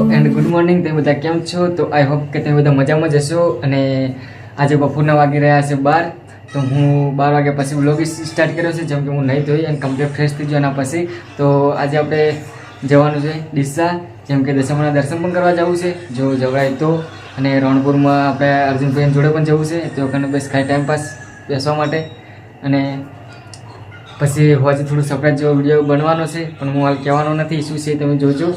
And good morning તમે બધા કેમ છો? તો આઈ હોપ કે તમે બધા મજામાં જશો. અને આજે બપોરના વાગી રહ્યા છે 12. તો હું 12 વાગ્યા પછી વ્લોગ સ્ટાર્ટ કર્યો છે, જેમ કે હું નહીં ધોઈ અને કમ્પ્લીટ ફ્રેશ થઈ ગયો એના પછી. તો આજે આપણે જવાનું છે ડીસા, જેમ કે દશામાના દર્શન પણ કરવા જવું છે જો જવાય તો. અને રણપુરમાં આપણે અર્જુનભાઈ જોડે પણ જવું છે, તો કને બસ ખાલી ટાઈમ પાસ બેસવા માટે. અને પછી હજી થોડું સરપ્રાઈઝ જેવો વિડીયો બનવાનો છે, પણ હું હાલ કહેવાનો નથી શું છે, તમે જોજો.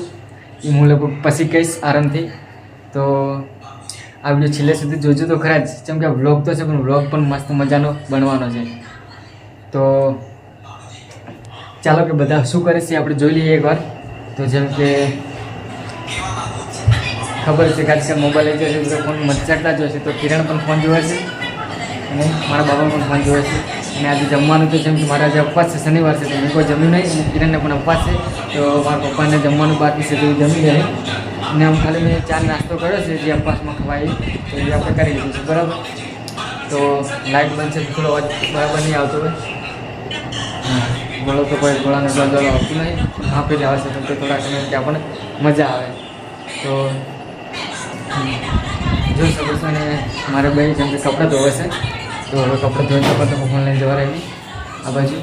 એ હું લોકો પછી કહીશ આરામથી. તો આ વિડીયો છેલ્લે સુધી જોજો તો ખરા જ, જેમ કે વ્લોગ તો છે પણ વ્લોગ પણ મસ્ત મજાનો બનવાનો છે. તો ચાલો કે બધા શું કરે છે આપણે જોઈ લઈએ એકવાર. તો જેમ કે ખબર છે કે આજકાલ મોબાઈલ લઈ જશે તો ફોન મચડતા જ હશે, તો કિરણ પણ ફોન જોવે છે અને મારા બાબા પણ ફોન જોવે છે. અને આજે જમવાનું તો જેમ કે મારા આજે ઉપવાસ છે, શનિવાર છે, તો મેં કોઈ જમ્યું નહીં અને કિરણને પણ ઉપવાસ છે, તો મારા પપ્પાને જમવાનું બાકી છે તો એ જમી લે. અને હું ખાલી મેં ચા નાસ્તો કર્યો છે જે ઉપવાસમાં ખવાય, તો એ આપણે કરી દીધું છે બરાબર. તો લાઇટ બનશે તો થોડો અવાજ બરાબર નહીં આવતો હોય, ગોળો તો કોઈ ગોળાને ગળો આવતું નહીં, આપી જ આવશે તો થોડાક સમય કે આપણને મજા આવે. તો જોઈ શકો છો. અને મારે ભાઈ જેમ કે કપડાં ધોવે છે, તો હવે કપડાં ધોઈને તો ફોન લઈને જવા રહી આ બાજુ.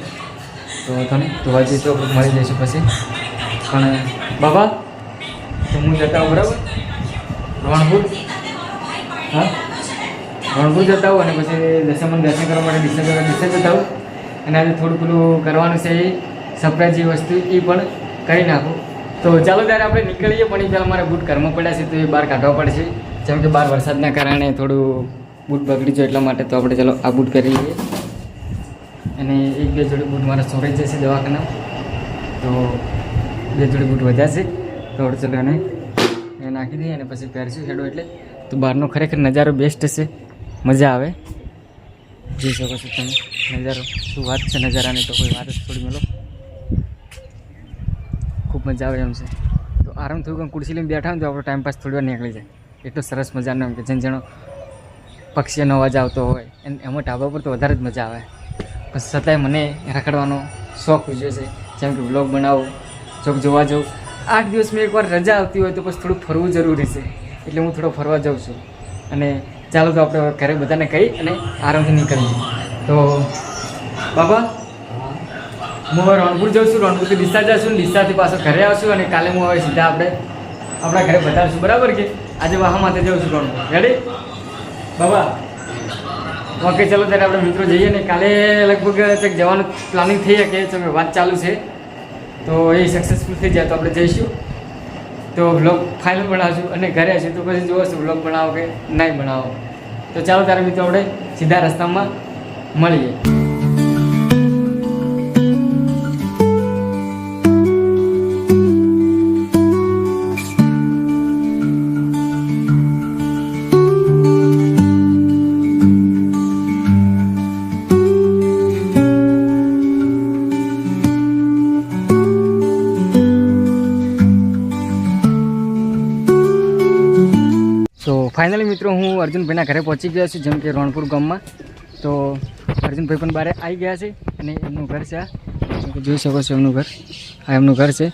તો તને તો હજી તો મળી જઈશું પછી. પણ બાબા તો હું જતા હોઉં બરાબર રણપુર. હા, રણપુર જતા હોઉં અને પછી દશામાના દર્શન કરવા માટે ડીસા જતા હોઉં. અને આજે થોડું પેલું કરવાનું છે, એ સરપ્રાઈઝ જે વસ્તુ એ પણ કરી નાખું. તો ચાલો ત્યારે આપણે નીકળીએ. પણ એ પહેલાં મારે બૂટ ઘરમાં પડ્યા છે તો એ બહાર કાઢવા પડશે, જેમ કે બહાર વરસાદના કારણે થોડું બૂટ બગડી જાય એટલા માટે. તો આપણે ચાલો આ બૂટ પહેરી લઈએ. અને એક બે જોડી બૂટ મારા સોરાઈ જશે દવાખાના, તો બે જોડી બૂટ વધ્યા છે. તો ચાલો એને નાખી દઈએ અને પછી પહેરશું હેડો એટલે. તો બહારનો ખરેખર નજારો બેસ્ટ છે, મજા આવે. જોઈ શકો છો તમે નજારો, શું વાત છે નજારાની, તો કોઈ વાત જ થોડી મેલો, ખૂબ મજા આવે એમ છે. તો આરામ થોડું ખુરશી લઈને બેઠા હોય તો આપણો ટાઈમપાસ થોડી વાર નીકળી જાય. એટલો સરસ મજાનો એમ કે જેમ જેનો પક્ષીઓનો અવાજ આવતો હોય એમાં ઢાબા પર તો વધારે જ મજા આવે. પણ છતાંય મને રખડવાનો શોખ ઉજ્યો છે, જેમ કે વ્લોગ બનાવું, ચોક જોવા જાઉં. 8 દિવસમાં એકવાર રજા આવતી હોય તો પછી થોડું ફરવું જરૂરી છે, એટલે હું થોડો ફરવા જાઉં છું. અને ચાલો તો આપણે ઘરે બધાને કહી અને આરામથી નીકળીએ. તો બાબા હું હવે રણપુર જાઉં છું, રણપુરથી ડીસા જઈશું, ડીસાથી પાછો ઘરે આવશું. અને કાલે હું હવે સીધા આપણે આપણા ઘરે બતાવીશું બરાબર. કે આજે વાહા માથે જાઉં છું રણપુર. રેડી બાબા? ઓકે ચાલો ત્યારે આપણે મિત્રો જઈએ. ને કાલે લગભગ કંઈક જવાનું પ્લાનિંગ થઈ શકે છે, વાત ચાલુ છે. તો એ સક્સેસફુલ થઈ જાય તો આપણે જઈશું, તો વ્લોગ ફાઇનલ બનાવશું. અને ઘરે આવીશું તો પછી જોઈશું વ્લોગ બનાવો કે નહીં બનાવો. તો ચાલો ત્યારે મિત્રો આપણે સીધા રસ્તામાં મળીએ. તો ફાઇનલી મિત્રો હું અર્જુનભાઈના ઘરે પહોંચી ગયો છું, જેમ કે રણપુર ગામમાં. તો અર્જુનભાઈ પણ બહાર આવી ગયા છે અને એમનું ઘર છે આ, જોઈ શકો છો એમનું ઘર. આ એમનું ઘર છે.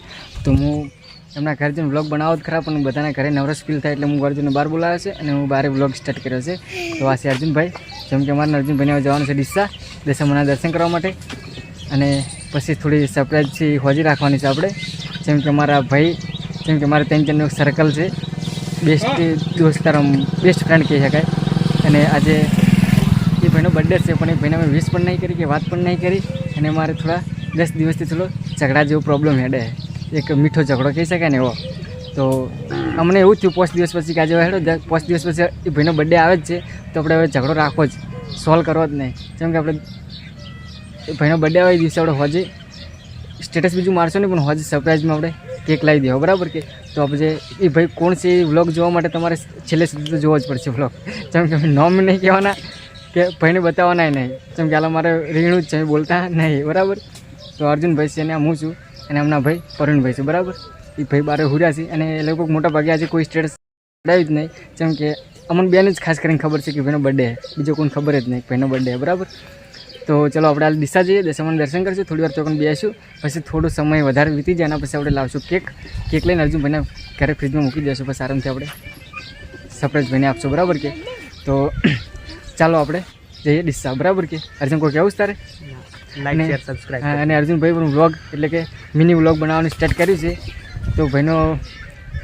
તો હું એમના ઘરે જઈને વ્લોગ બનાવો જ ખરા, પણ બધાના ઘરે નવરસ ફીલ થાય એટલે હું અર્જુનને બહાર બોલાવ્યો છે અને હું બહાર વ્લોગ સ્ટાર્ટ કર્યો છે. તો આ છે અર્જુનભાઈ, જેમ કે અમારા અર્જુનભાઈને જવાનું છે ડીસા દશામાના દર્શન કરવા માટે. અને પછી થોડી સરપ્રાઈઝથી હોજી રાખવાની છે આપણે, જેમ કે મારા ભાઈ, જેમ કે મારા 3 જણનું સર્કલ છે, બેસ્ટ દોસ્તાર, બેસ્ટ ફ્રેન્ડ કહી શકાય. અને આજે એ ભાઈનો બર્થડે છે, પણ એ ભાઈને અમે વિશ પણ નહીં કરી કે વાત પણ નહીં કરી. અને મારે થોડા 10 દિવસથી થોડો ઝઘડા જેવો પ્રોબ્લેમ હેડે, એક મીઠો ઝઘડો કહી શકાય ને એવો. તો અમને એવું થયું 5 દિવસ પછી કે આજે હેડો 5 દિવસ પછી એ ભાઈનો બર્થડે આવે જ છે, તો આપણે હવે ઝઘડો રાખવો જ, સોલ્વ કરવો જ નહીં. જેમ કે આપણે એ ભાઈનો બર્થડે આવે એ દિવસે આપણે હોજે સ્ટેટસ બીજું મારશો નહીં, પણ હોજે સરપ્રાઈઝમાં આપણે કેક લાવી દેવો બરાબર. કે તો આપણે એ ભાઈ કોણ છે એ વ્લોગ જોવા માટે તમારે છેલ્લે સુધી તો જોવો જ પડશે વ્લોગ. જેમ કે નોમ નહીં કહેવાના કે ભાઈને બતાવવાના નહીં, જેમ કે હાલ મારે રીણું જ છે, બોલતા નહીં બરાબર. તો અર્જુનભાઈ છે અને હું છું, અને એમના ભાઈ પરુણભાઈ છે બરાબર. એ ભાઈ બારે હુર્યા છે અને એ લોકો મોટા ભાગે આજે કોઈ સ્ટેટસ ચડાવ્યું જ નહીં, જેમ કે અમને બેને જ ખાસ કરીને ખબર છે કે ભાઈનો બર્થડે, બીજો કોઈને ખબર જ નહીં ભાઈનો બર્થડે બરાબર. તો ચલો આપણે હાલ ડીસા જઈએ, દશામાનું દર્શન કરીશું, થોડી વાર ચોકન બેસીશું, પછી થોડો સમય વધારે વીતી જાય એના પછી આપણે લાવશું કેક લઈને અર્જુનભાઈને ઘરે ફ્રીજમાં મૂકી દઈશું, પછી આરામથી આપણે સરપ્રાઈઝભાઈને આપશું, બરાબર કે? તો ચાલો આપણે જઈએ ડીસા, બરાબર કે? અર્જુન કોઈ કહેવું છે તારે? Like share subscribe. અને અર્જુનભાઈ પણ વ્લોગ એટલે કે મિની વ્લોગ બનાવવાનું સ્ટાર્ટ કર્યું છે, તો ભાઈનો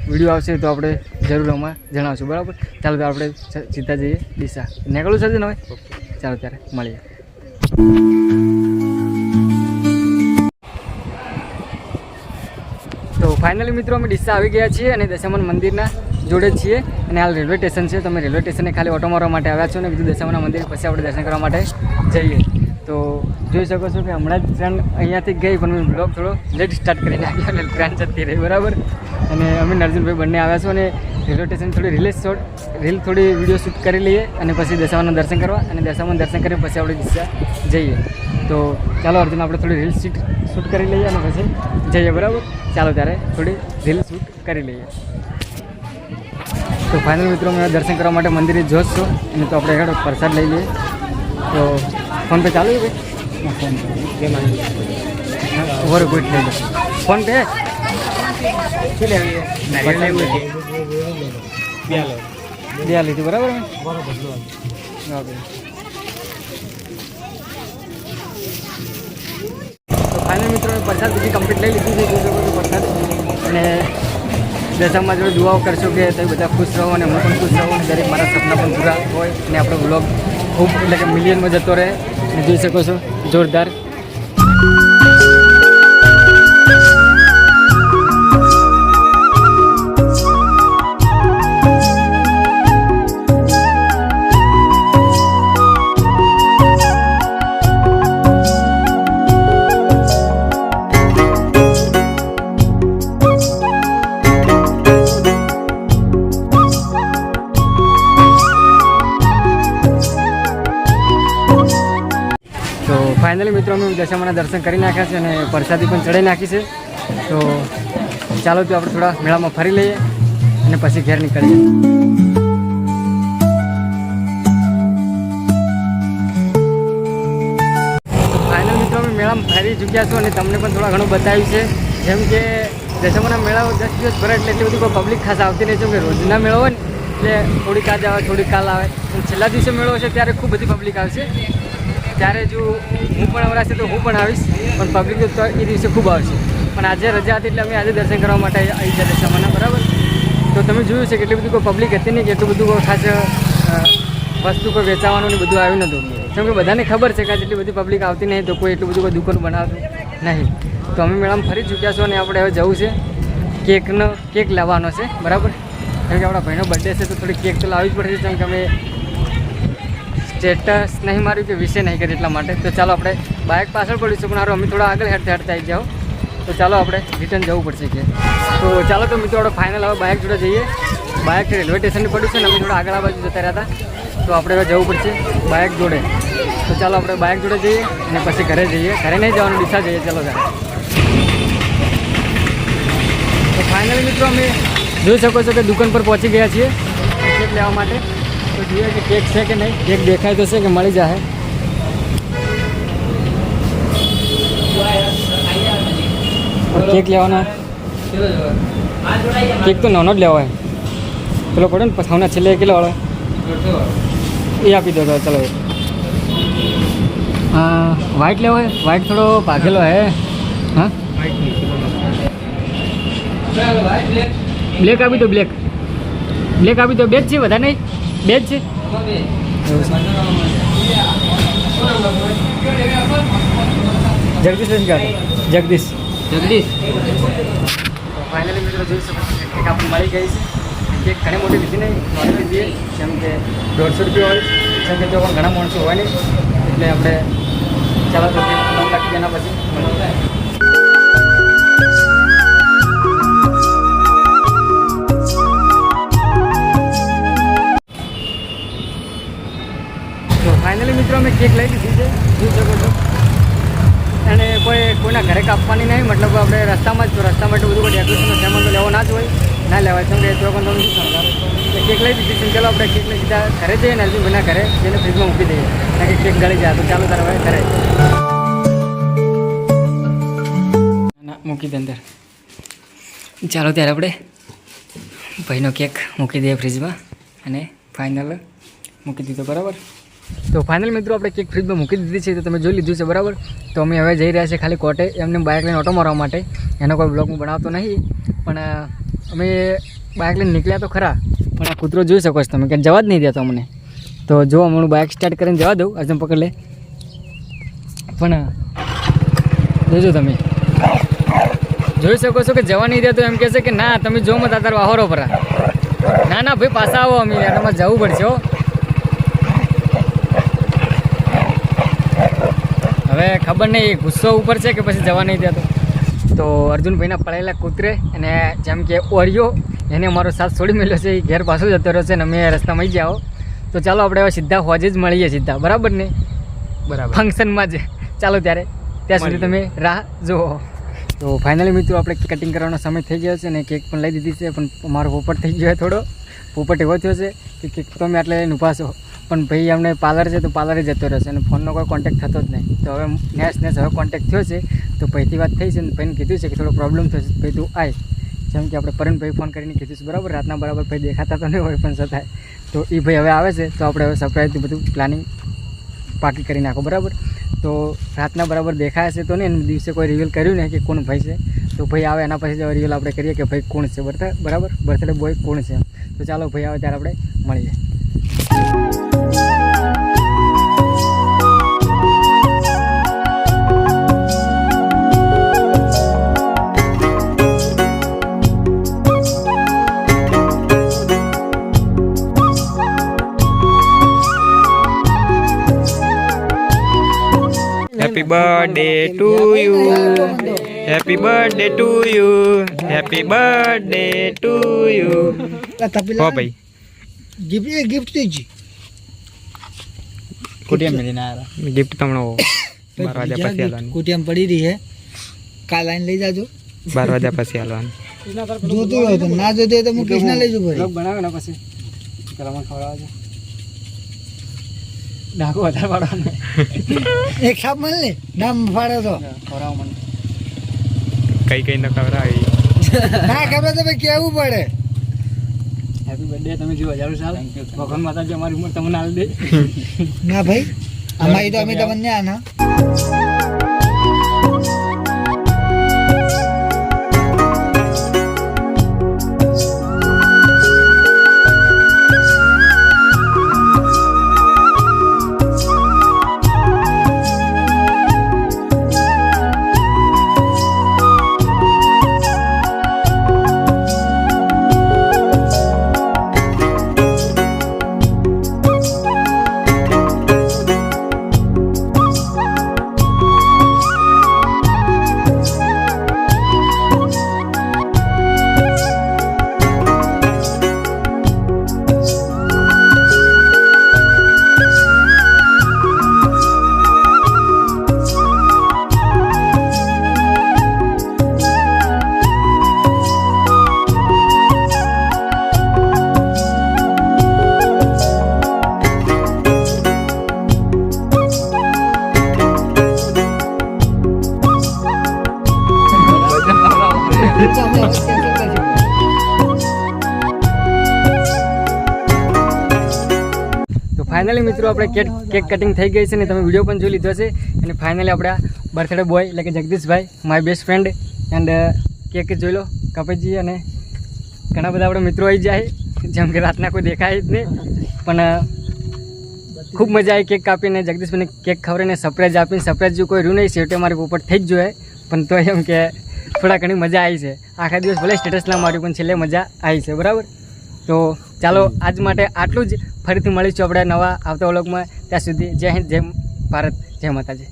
વિડીયો આવશે તો આપણે જરૂર આમાં જણાવશું, બરાબર? ચાલો તો આપણે સીધા જઈએ ડીસા. નીકળવું છે ને હવે? ચાલો ત્યારે મળીએ. તો ફાઇનલી મિત્રો અમે ડીસા આવી ગયા છીએ અને દશામાના મંદિરના જોડે જ છીએ અને હાલ રેલવે સ્ટેશન છે. તમે રેલવે સ્ટેશને ખાલી ઓટો મારવા માટે આવ્યા છો ને કીધું દશામાના મંદિર પછી આપણે દર્શન કરવા માટે જઈએ. તો જોઈ શકો છો કે હમણાં જ ટ્રેન અહીંયાથી ગઈ પણ મેં બ્લોગ થોડો લેટ સ્ટાર્ટ કરીને આવ્યો એટલે ટ્રેન જતી રહી, બરાબર? અને અમે અર્જુનભાઈ બંને આવ્યા છો અને રેલવે સ્ટેશન થોડી રીલ થોડી વિડીયો શૂટ કરી લઈએ અને પછી દશામાના દર્શન કરવા અને દશામાના દર્શન કરી પછી આપણે ડીસા જઈએ. તો ચાલો અર્જુન આપણે થોડી રીલ શૂટ કરી લઈએ અને પછી જઈએ, બરાબર? ચાલો ત્યારે થોડી રીલ શૂટ કરી લઈએ. તો ફાઇનલ મિત્રો મેં દર્શન કરવા માટે મંદિરે જોશ છો અને તો આપણે હેડો પ્રસાદ લઈ લઈએ. તો ફોન પે ચાલુ છે ભાઈ? ઓવર ગુડ લઈ લો. ફોન પે બે લીધી, બરાબર? ઓકે. તો ફાઇનલ મિત્રો પ્રસાદ બધી કમ્પ્લીટ લઈ લીધી છે, જોઈ શકો છો પ્રસાદ. અને દશામાં જોડે દુઆઓ કરશો કે તમે બધા ખુશ રહો અને હું પણ ખુશ રહું અને દરેક મારા સપના પણ પૂરા હોય અને આપણો વ્લોગ ખૂબ એટલે કે મિલિયનમાં જતો રહે. અને જોઈ શકો છો જોરદાર. તો ફાઇનલી મિત્રો અમે દશામાના દર્શન કરી નાખ્યા છે અને પ્રસાદી પણ ચડાવી નાખી છે. તો ચાલો તો આપણે થોડા મેળામાં ફરી લઈએ અને પછી ઘેર નીકળીએ. ફાઇનલ મિત્રો અમે મેળામાં ફરી ચૂક્યા છો અને તમને પણ થોડા ઘણું બતાવ્યું છે. જેમ કે દશામાના મેળાઓ 10 દિવસ ભરે એટલે એટલી બધી કોઈ પબ્લિક ખાસ આવતી નહીં. જેમ કે રોજના મેળો હોય ને એટલે થોડીક આજે આવે થોડીક કાલ આવે, અને છેલ્લા દિવસે મેળો છે ત્યારે ખૂબ બધી પબ્લિક આવશે. ત્યારે જો હું પણ આવરાશે તો હું પણ આવીશ, પણ પબ્લિક તો એ દિવસે ખૂબ આવશે. પણ આજે રજા હતી એટલે અમે આજે દર્શન કરવા માટે આવી ગયા દશામાના, બરાબર? તો તમે જોયું છે કે એટલી બધી કોઈ પબ્લિક હતી નહીં કે એટલું બધું કોઈ ખાસ વસ્તુ કોઈ વેચાવાનું ને બધું આવ્યું નહોતું. કેમ કે બધાને ખબર છે કે એટલી બધી પબ્લિક આવતી નહીં તો કોઈ એટલું બધું કોઈ દુકાન બનાવતું નહીં. તો અમે મેળામાં ફરી ચૂક્યા છો અને આપણે હવે જવું છે કેક લાવવાનો છે, બરાબર? કેમ કે આપણા ભાઈનો બર્થડે છે તો થોડી કેક તો લાવવી જ પડશે. કેમ કે અમે સ્ટેટસ નહીં માર્યું કે વિશે નહીં કરી એટલા માટે. તો ચાલો આપણે બાઇક પાછળ પડીશું પણ અમે થોડા આગળ હેડતા આવી જાઓ. તો ચાલો આપણે રિટર્ન જવું પડશે કે. તો ચાલો તો મિત્રો આપણે ફાઇનલ હવે બાઇક જોડે જઈએ. બાઇક રેલવે સ્ટેશનની પડ્યું છે ને અમે થોડા આગળ આ બાજુ જતા રહ્યા હતા, તો આપણે હવે જવું પડશે બાઇક જોડે. તો ચાલો આપણે બાઇક જોડે જઈએ અને પછી ઘરે જઈએ. ઘરે નહીં જવાનું, ડીસા જઈએ. ચાલો ત્યારે. તો ફાઇનલી મિત્રો અમે જોઈ શકો છો કે દુકાન પર પહોંચી ગયા છીએ કેક લેવા માટે. તો જોઈએ કે કેક છે કે નહીં. કેક દેખાય તો છે કે મળી જાય. કેક લેવાના, કેક તો નાનો જ લેવો હોય. પેલો પડે ને પછાવના છેલ્લે કેટલો વાળો એ આપી દો. ચાલો વ્હાઈટ લેવો હોય. વ્હાઈટ થોડો પાકેલો હે. હા બ્લેક આપી દો. બ્લેક આપી દો. બે જ છે, વધારે નહીં, બે જ છે. જગદીશ ફાઇનલી મિત્રો જોઈ શકો છો કેક આપણે મળી ગઈ છે. કેક ઘણી મોટી લીધી નહીં, નોર્મલ લીધી. જેમ કે 150 રૂપિયા હોય. જેમ કે જો પણ ઘણા માણસો હોય નહીં એટલે આપણે ચાલો તો કેક નાખી એના પછી મળી જાય. તો ફાઇનલી મિત્રો અમે કેક લઈ લીધી છે, જોઈ શકો છો. અને કોઈના ઘરે કાપવાની નહીં, મતલબ આપણે રસ્તામાં જ. તો રસ્તામાં એટલું બધું કોઈ ડેકોરેશનનો સામાન તો લેવો ના જ હોય. ના લેવાય કેમ કે તો પણ તમને શું સમજાવે કેક લઈ દીધી છે. ચાલો આપણે કેક લઈ સીધા ઘરે જઈએ ને અર્જુનભાઈના ઘરે જેને ફ્રીજમાં મૂકી દઈએ કારણ કે કેક ગળી જાય. તો ચાલો તારા ભાઈ ઘરે ના મૂકી દે અંદર. ચાલો ત્યારે આપણે ભાઈનો કેક મૂકી દઈએ ફ્રીજમાં અને ફાઇનલ મૂકી દીધો બરાબર. તો ફાઇનલ મિત્રો આપણે કેક ફ્રીજમાં મૂકી દીધી છે. તો તમે જોઈ લીધું છે બરાબર. તો અમે હવે જઈ રહ્યા છીએ ખાલી કોર્ટે એમને બાઇક લઈને ઓટો મારવા માટે. એનો કોઈ બ્લોગ હું બનાવતો નહીં પણ અમે બાઇક લઈને નીકળ્યા તો ખરા પણ આ કૂતરો જોઈ શકો છો તમે કે જવા જ નહીં દેતો અમને. તો જો હમણાં બાઇક સ્ટાર્ટ કરીને જવા દઉં અર્જુન પકડ લે પણ જોજો તમે જોઈ શકો છો કે જવા નહીં દેતો એમ કહે છે કે ના તમે જો મત તારો વાહોરો પર. ના ના ભાઈ પાછા આવો અમે એનામાં જવું પડશે હો. હવે ખબર નહીં ગુસ્સો ઉપર છે કે પછી જવા નહીં દેતો. તો અર્જુનભાઈના પડાયેલા કૂતરે અને જેમ કે ઓરિયો એને અમારો સાથ છોડી મેળ્યો છે. એ ઘેર પાછો જતો રહ્યો છે અને અમે રસ્તામાં આવી જાઓ. તો ચાલો આપણે હવે સીધા હોજે જ મળીએ સીધા બરાબર ને બરાબર ફંક્શનમાં જ. ચાલો ત્યારે ત્યાં સુધી તમે રાહ જુઓ. તો ફાઇનલી મિત્રો આપણે કટિંગ કરવાનો સમય થઈ ગયો છે અને કેક પણ લઈ દીધી છે પણ અમારો પોપટ થઈ ગયો થોડો. પોપટ એવો થયો છે કે કેક તો અમે આટલે લઈને ઊભા છો પણ ભાઈ અમને પાર્લર છે તો પાર્લરે જતો રહેશે અને ફોનનો કોઈ કોન્ટેક્ટ થતો જ નહીં. તો હવે નેસ હવે કોન્ટેક્ટ થયો છે તો ભાઈથી વાત થઈ છે ને ભાઈને કીધું છે કે થોડો પ્રોબ્લેમ થયો છે ભાઈ તું આય જેમ કે આપણે પરણભાઈ ફોન કરીને કીધું છે બરાબર. રાતના બરાબર ભાઈ દેખાતા તો નહીં હોય પણ છતાંય તો એ ભાઈ હવે આવે છે તો આપણે હવે સરપ્રાઈઝથી બધું પ્લાનિંગ પાકી કરી નાખો બરાબર. તો રાતના બરાબર દેખાય છે તો નહીં દિવસે કોઈ રિવીલ કર્યું નહીં કે કોણ ભાઈ છે. તો ભાઈ આવે એના પછી રિવીલ આપણે કરીએ કે ભાઈ કોણ છે બરાબર બર્થડે બોય કોણ છે. તો ચાલો ભાઈ આવે ત્યારે આપણે મળીએ. Happy birthday to you. Happy birthday to you. Happy birthday to you. હો ભાઈ गिफ्ट दीजिए कुटिया में देना है गिफ्ट તમને 12 વાગ્યા પછી આલવાની. कुटिया पड़ी रही है काल लाइन ले जाजो 12 વાગ્યા પછી આલવાની. જોતું હોય તો ના જોતું હોય તો મુકેશ ના લેજો ભાઈ. બ્લોગ બનાવે ને પછી કલામાં ખવડાવજો ડાકો વધારે પાડવાનો એક સાપ મળ ને નામ ફાડો તો ખવડાવો મને કઈ ન ખવડાવી ના ખબર તો ભાઈ કેવું પડે. હેપી બર્થડે તમે જીવો જરૂર સાલ ભગવાન માતાજી અમારી ઉંમર તમને આલ દે. ના ભાઈ અમારી તો અમે તમને આના ફાઇનલી મિત્રો આપણે કેક કટિંગ થઈ ગઈ છે ને તમે વિડીયો પણ જોઈ લીધો છે. અને ફાઇનલી આપણા બર્થડે બોય એટલે કે Jagdishbhai my best friend and cake જોઈ લો કપાઈ જઈએ અને ઘણા બધા આપણા મિત્રો આવી જાય જેમ કે રાતના કોઈ દેખાય જ નહીં પણ ખૂબ મજા આવી કેક કાપીને જગદીશભાઈને કેક ખવડાવીને સરપ્રાઈઝ આપીને સરપ્રાઈઝ જો કોઈ રહ્યું નહીં સેવટે મારી પોપટ થઈ જ જોઈએ પણ તો એમ કે થોડા ઘણી મજા આવી છે. આખા દિવસ ભલે સ્ટેટસ ના માર્યું પણ છેલ્લે મજા આવી છે બરાબર. તો ચાલો આજ માટે આટલું જ. ફરીથી મળીશું આપણે નવા આવતા વ્લોગમાં. ત્યાં સુધી જય હિન્દ જય ભારત જય માતાજી.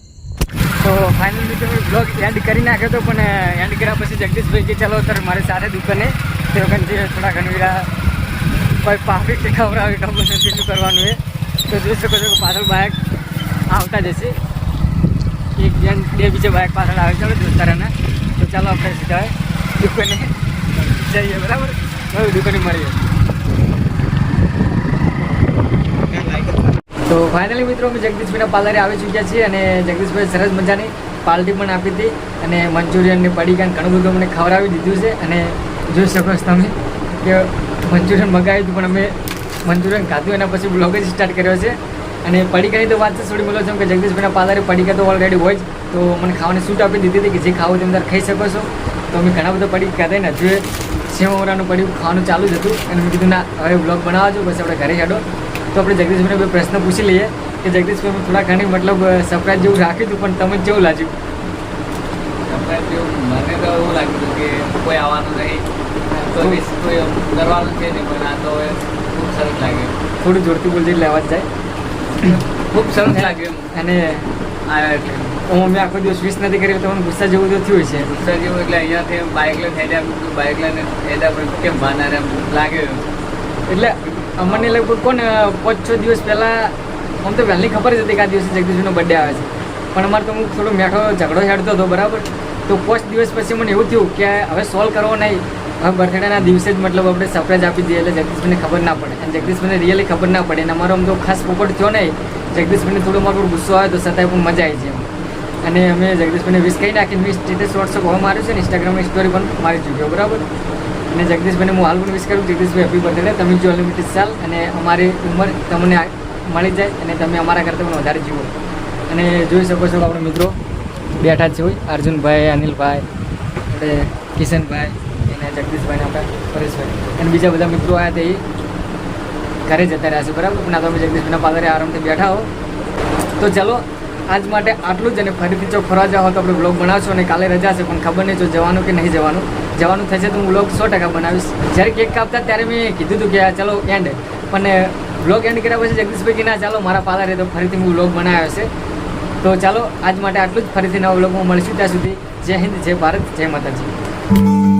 તો ફાઇનલ મિત્રો બ્લોગ એન્ડ કરી નાખ્યો હતો પણ એન્ડ કર્યા પછી જગદીશભાઈ કે ચાલો સર મારી સાથે દુકાને તે વખત જે થોડા ઘણી કોઈ પાપી કે ખવડાવી ખબર નથી શું કરવાનું એ તો જોઈ શકો છો કે પાછળ બાઇક આવતા જશે. એક જણ બે બીજા બાઇક પાછળ આવે ચાલો દોસ્તારાના. તો ચાલો આપણે સીધા દુકાને જઈએ બરાબર. દુકાને મળીએ. તો ફાઇનલી મિત્રો અમે જગદીશભાઈના પાર્લરે આવી ચૂક્યા છીએ અને જગદીશભાઈ સરસ મજાની પાર્ટી પણ આપી હતી અને મંચુરિયનની પડીકાને ઘણું બધું અમને ખવડાવી દીધું છે. અને જોઈ શકો છો તમે કે મંચુરિયન મગાવ્યું હતું પણ અમે મંચુરિયન ખાધું એના પછી બ્લોગ જ સ્ટાર્ટ કર્યો છે. અને પડીકાની તો વાત છે થોડી બોલો છો કે જગદીશભાઈના પાર્લરે પડીકા તો ઓલરેડી હોય જ, તો મને ખાવાની છૂટ આપી દીધી હતી કે જે ખાવું તમે ખાઈ શકો છો. તો અમે ઘણા બધા પડીકા ખાધા ને હજુ સેવ મમરાનું પડીકું ખાવાનું ચાલુ જ હતું અને મેં કીધું ના હવે બ્લોગ બનાવવા છો પછી આપણે ઘરે હેડો. તો આપણે જગદીશભાઈને બે પ્રશ્ન પૂછી લઈએ કે જગદીશભાઈ થોડા ઘણી મતલબ સરપ્રાઈઝ જેવું રાખ્યું હતું પણ તમને કેવું લાગ્યું? સરપ્રાઈઝ જેવું મને તો એવું લાગ્યું હતું કે કોઈ આવવાનું નહીં, કોઈ મિસ કોઈ કરવાનું છે નહીં, પણ આ તો હવે ખૂબ સરસ લાગ્યું. થોડું જોરથી બોલજે એટલે અવાજ જાય. ખૂબ સરસ લાગ્યું અને આવ્યા એટલે હું અમે આખો દિવસ વિશ નથી કરી તમને ગુસ્સા જેવું તો થયું છે. ગુસ્સા જેવું એટલે અહીંયાથી બાઇક લઈને હેડ્યા, બાઇક લઈને હેડ્યા પણ કેમ ભાનાર એમ લાગ્યું. એટલે અમને લગભગ કોને 5-6 દિવસ પહેલાં આમ તો વહેલી ખબર જ હતી કે આ દિવસે જગદીશભાઈનો બર્થડે આવે છે, પણ અમારે તો હું થોડો મેઠો ઝઘડો હેડતો હતો બરાબર. તો 5 દિવસ પછી મને એવું થયું કે હવે સોલ્વ કરવો નહીં, હવે બર્થડેના દિવસે જ મતલબ આપણે સરપ્રાઈઝ આપી દઈએ એટલે જગદીશભાઈને ખબર ના પડે અને જગદીશભાઈને રિયલી ખબર ના પડે. અને અમારો આમ તો ખાસ પોપટ થયો નહીં, જગદીશભાઈને થોડો મારો ગુસ્સો આવે તો છતાંય પણ મજા આવી છે. અને અમે જગદીશભાઈને વિશ કરી નાખીને મેં સ્ટેટસ વોટ્સઅપ હવે માર્યું છે ને ઇન્સ્ટાગ્રામની સ્ટોરી પણ મારી ચૂક્યો બરાબર. અને જગદીશભાઈને હું હાલ પણ વિશ કરું જગદીશભાઈ હેપી બર્થડે. તમે જો અનલિમિટેડ સાલ અને અમારી ઉંમર તમને મળી જાય અને તમે અમારા કરતાં પણ વધારે જીવો. અને જોઈ શકો છો આપણે મિત્રો બેઠા જ છે હોય અર્જુનભાઈ, અનિલભાઈ, આપણે કિશનભાઈ અને જગદીશભાઈને આપણા પરેશભાઈ અને બીજા બધા મિત્રો આવ્યા તે ઘરે જતા રહ્યા છે બરાબર. પણ આ તો અમે જગદીશભાઈના પાર્લરે આરામથી બેઠા હો. તો ચાલો આજ માટે આટલું જ. અને ફરીથી જો ફરવા જાઓ તો આપણે બ્લોગ બનાવશો અને કાલે રજા છે પણ ખબર નહીં જો જવાનું કે નહીં જવાનું. જવાનું થશે તો હું બ્લોગ 100% બનાવીશ. જ્યારે કેક કાપતા ત્યારે મેં કીધું હતું કે ચાલો એન્ડ, પણ બ્લોગ એન્ડ કર્યા પછી જગદીશભાઈ કે ના ચાલો મારા પાર્લરે તો ફરીથી હું બ્લોગ બનાવ્યો છે. તો ચાલો આજ માટે આટલું જ. ફરીથી નવા બ્લોગમાં મળીશું. ત્યાં સુધી જય હિન્દ, જય ભારત, જય માતાજી.